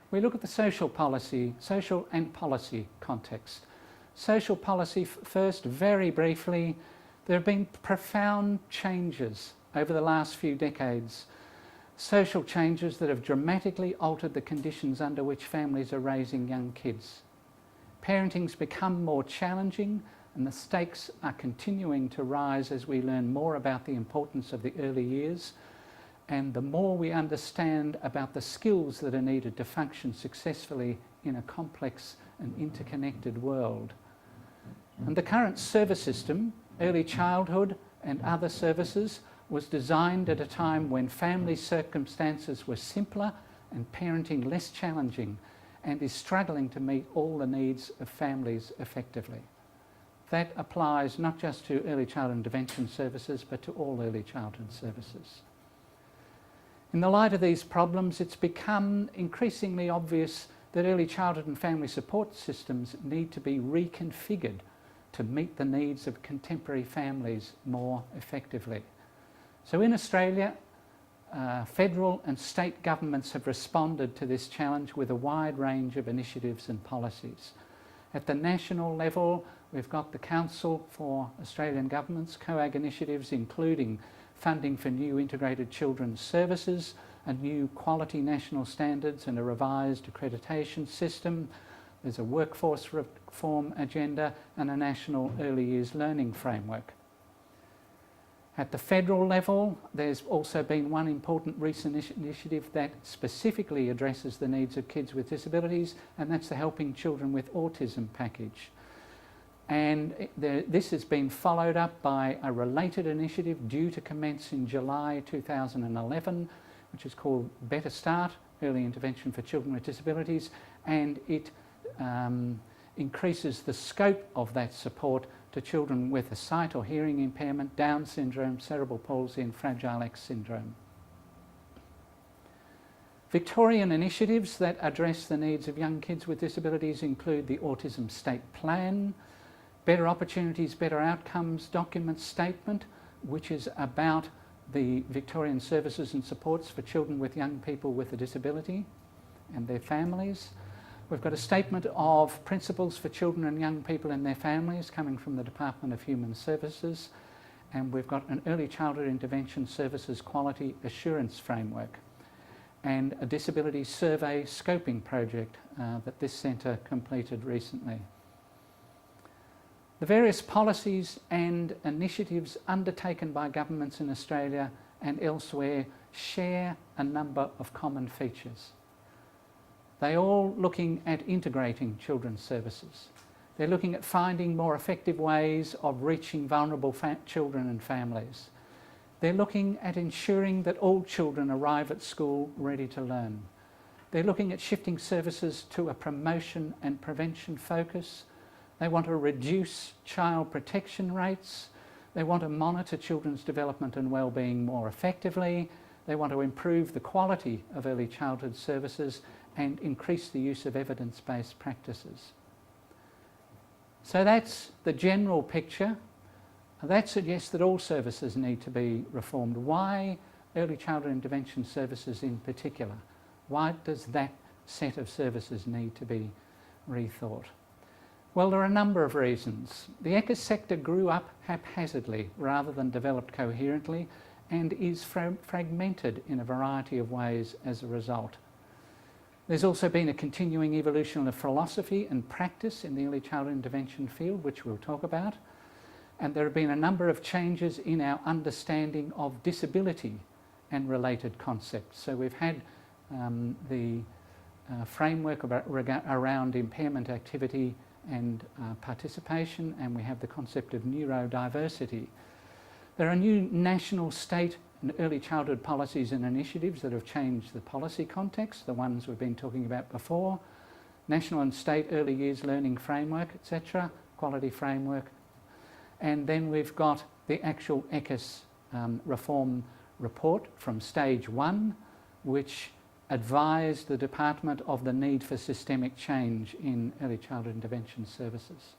We look at the social and policy context. Social policy first, very briefly. There have been profound changes over the last few decades. Social changes that have dramatically altered the conditions under which families are raising young kids. Parenting's become more challenging, and the stakes are continuing to rise as we learn more about the importance of the early years, and the more we understand about the skills that are needed to function successfully in a complex and interconnected world. And the current service system, early childhood and other services, was designed at a time when family circumstances were simpler and parenting less challenging, and is struggling to meet all the needs of families effectively. That applies not just to early childhood intervention services, but to all early childhood services. In the light of these problems, it's become increasingly obvious that early childhood and family support systems need to be reconfigured to meet the needs of contemporary families more effectively. So in Australia, federal and state governments have responded to this challenge with a wide range of initiatives and policies. At the national level, we've got the Council for Australian Governments, COAG initiatives, including funding for new integrated children's services, a new quality national standards and a revised accreditation system. There's a workforce reform agenda and a national early years learning framework. At the federal level, there's also been one important recent initiative that specifically addresses the needs of kids with disabilities, and that's the Helping Children with Autism package. And this has been followed up by a related initiative due to commence in July 2011, which is called Better Start, Early Intervention for Children with Disabilities, and it increases the scope of that support to children with a sight or hearing impairment, Down syndrome, cerebral palsy and Fragile X syndrome. Victorian initiatives that address the needs of young kids with disabilities include the Autism State Plan, Better Opportunities, Better Outcomes Document Statement, which is about the Victorian services and supports for children with young people with a disability and their families. We've got a statement of principles for children and young people and their families coming from the Department of Human Services, and we've got an early childhood intervention services quality assurance framework and a disability survey scoping project that this centre completed recently. The various policies and initiatives undertaken by governments in Australia and elsewhere share a number of common features. They're all looking at integrating children's services. They're looking at finding more effective ways of reaching vulnerable children and families. They're looking at ensuring that all children arrive at school ready to learn. They're looking at shifting services to a promotion and prevention focus. They want to reduce child protection rates. They want to monitor children's development and well-being more effectively. They want to improve the quality of early childhood services and increase the use of evidence-based practices. So that's the general picture. That suggests that all services need to be reformed. Why early childhood intervention services in particular? Why does that set of services need to be rethought? Well, there are a number of reasons. The ECIS sector grew up haphazardly rather than developed coherently, and is fragmented in a variety of ways as a result. There's also been a continuing evolution of philosophy and practice in the early childhood intervention field, which we'll talk about. And there have been a number of changes in our understanding of disability and related concepts. So we've had the framework around impairment activity and participation, and we have the concept of neurodiversity. There are new national, state and early childhood policies and initiatives that have changed the policy context, the ones we've been talking about before, national and state early years learning framework, etc., quality framework. And then we've got the actual ECIS reform report from stage 1, which advised the department of the need for systemic change in early childhood intervention services.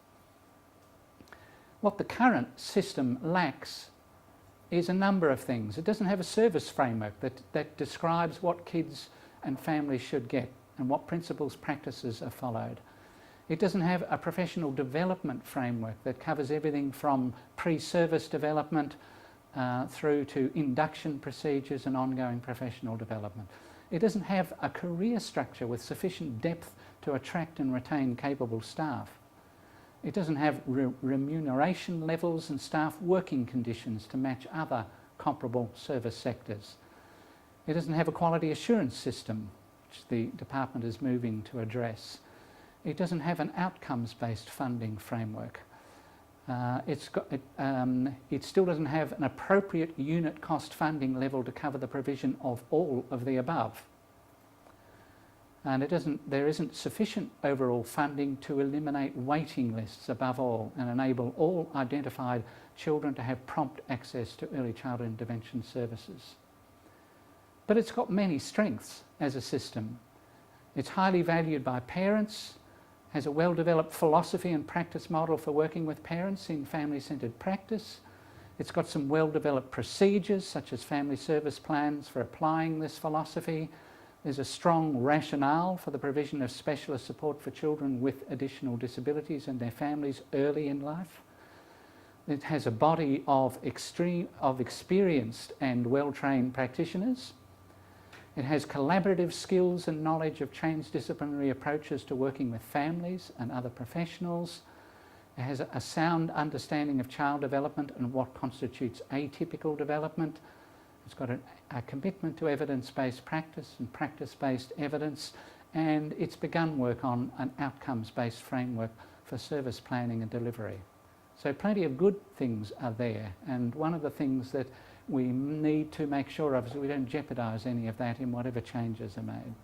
What the current system lacks is a number of things. It doesn't have a service framework that describes what kids and families should get. and what principles, practices are followed. It doesn't have a professional development framework that covers everything from pre-service development through to induction procedures and ongoing professional development. It doesn't have a career structure with sufficient depth to attract and retain capable staff. It doesn't have remuneration levels and staff working conditions to match other comparable service sectors. It doesn't have a quality assurance system, which the department is moving to address. It doesn't have an outcomes-based funding framework. It still doesn't have an appropriate unit cost funding level to cover the provision of all of the above. And there isn't sufficient overall funding to eliminate waiting lists above all and enable all identified children to have prompt access to early childhood intervention services. But it's got many strengths as a system. It's highly valued by parents, has a well-developed philosophy and practice model for working with parents in family-centred practice. It's got some well-developed procedures such as family service plans for applying this philosophy. There's a strong rationale for the provision of specialist support for children with additional disabilities and their families early in life. It has a body of experienced and well-trained practitioners. It has collaborative skills and knowledge of transdisciplinary approaches to working with families and other professionals. It has a sound understanding of child development and what constitutes atypical development. It's got a commitment to evidence-based practice and practice-based evidence, and it's begun work on an outcomes-based framework for service planning and delivery. So plenty of good things are there, and one of the things that we need to make sure of is that we don't jeopardise any of that in whatever changes are made.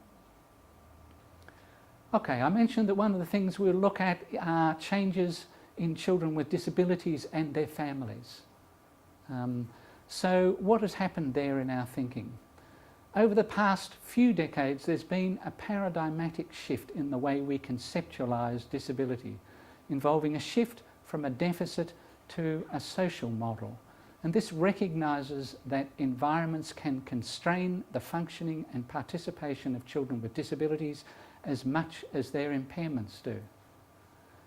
Okay, I mentioned that one of the things we'll look at are changes in children with disabilities and their families. So what has happened there in our thinking? Over the past few decades, there's been a paradigmatic shift in the way we conceptualise disability, involving a shift from a deficit to a social model. And this recognises that environments can constrain the functioning and participation of children with disabilities as much as their impairments do.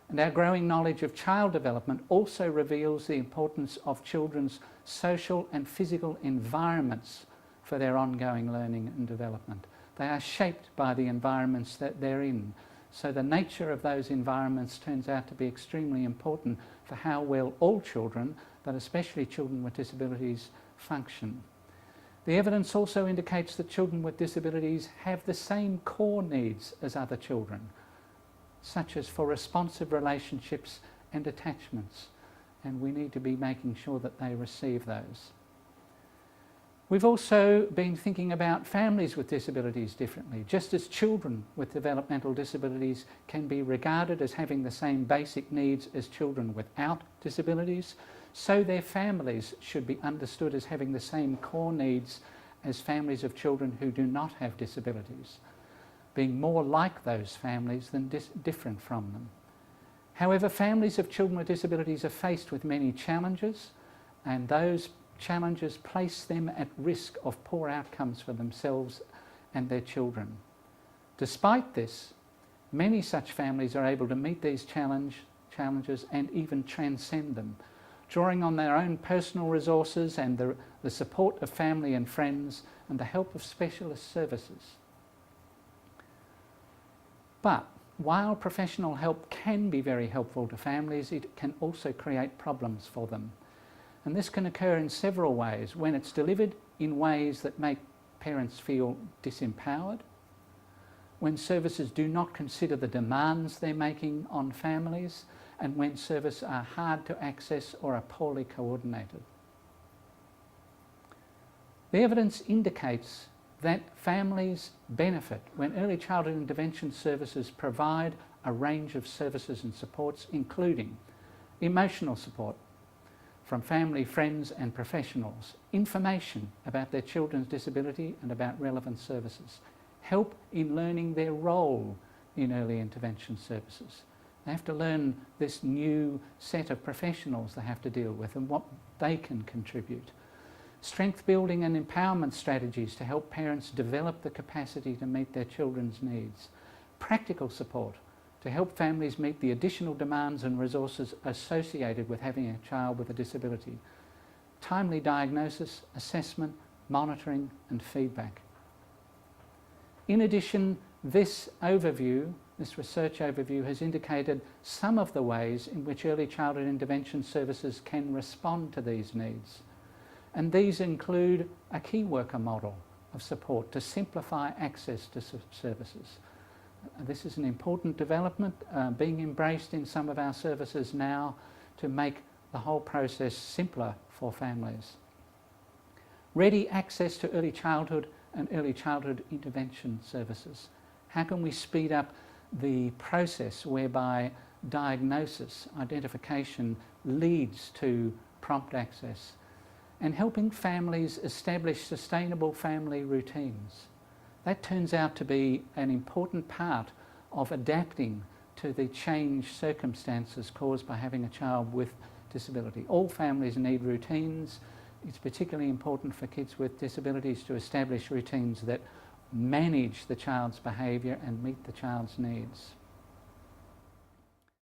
And our growing knowledge of child development also reveals the importance of children's social and physical environments for their ongoing learning and development. They are shaped by the environments that they're in. So the nature of those environments turns out to be extremely important for how well all children, but especially children with disabilities, function. The evidence also indicates that children with disabilities have the same core needs as other children, such as for responsive relationships and attachments, and we need to be making sure that they receive those. We've also been thinking about families with disabilities differently. Just as children with developmental disabilities can be regarded as having the same basic needs as children without disabilities, so their families should be understood as having the same core needs as families of children who do not have disabilities, being more like those families than different from them. However, families of children with disabilities are faced with many challenges, and those challenges place them at risk of poor outcomes for themselves and their children. Despite this, many such families are able to meet these challenges and even transcend them, drawing on their own personal resources and the support of family and friends and the help of specialist services. But while professional help can be very helpful to families, it can also create problems for them. And this can occur in several ways: when it's delivered in ways that make parents feel disempowered, when services do not consider the demands they're making on families, and when services are hard to access or are poorly coordinated. The evidence indicates that families benefit when early childhood intervention services provide a range of services and supports, including emotional support from family, friends and professionals, information about their children's disability and about relevant services, help in learning their role in early intervention services. They have to learn this new set of professionals they have to deal with and what they can contribute. Strength building and empowerment strategies to help parents develop the capacity to meet their children's needs. Practical support to help families meet the additional demands and resources associated with having a child with a disability. Timely diagnosis, assessment, monitoring and feedback. In addition, this research overview has indicated some of the ways in which early childhood intervention services can respond to these needs. And these include a key worker model of support to simplify access to services. This is an important development being embraced in some of our services now to make the whole process simpler for families. Ready access to early childhood and early childhood intervention services. How can we speed up the process whereby diagnosis, identification leads to prompt access? And helping families establish sustainable family routines. That turns out to be an important part of adapting to the changed circumstances caused by having a child with disability. All families need routines. It's particularly important for kids with disabilities to establish routines that manage the child's behaviour and meet the child's needs.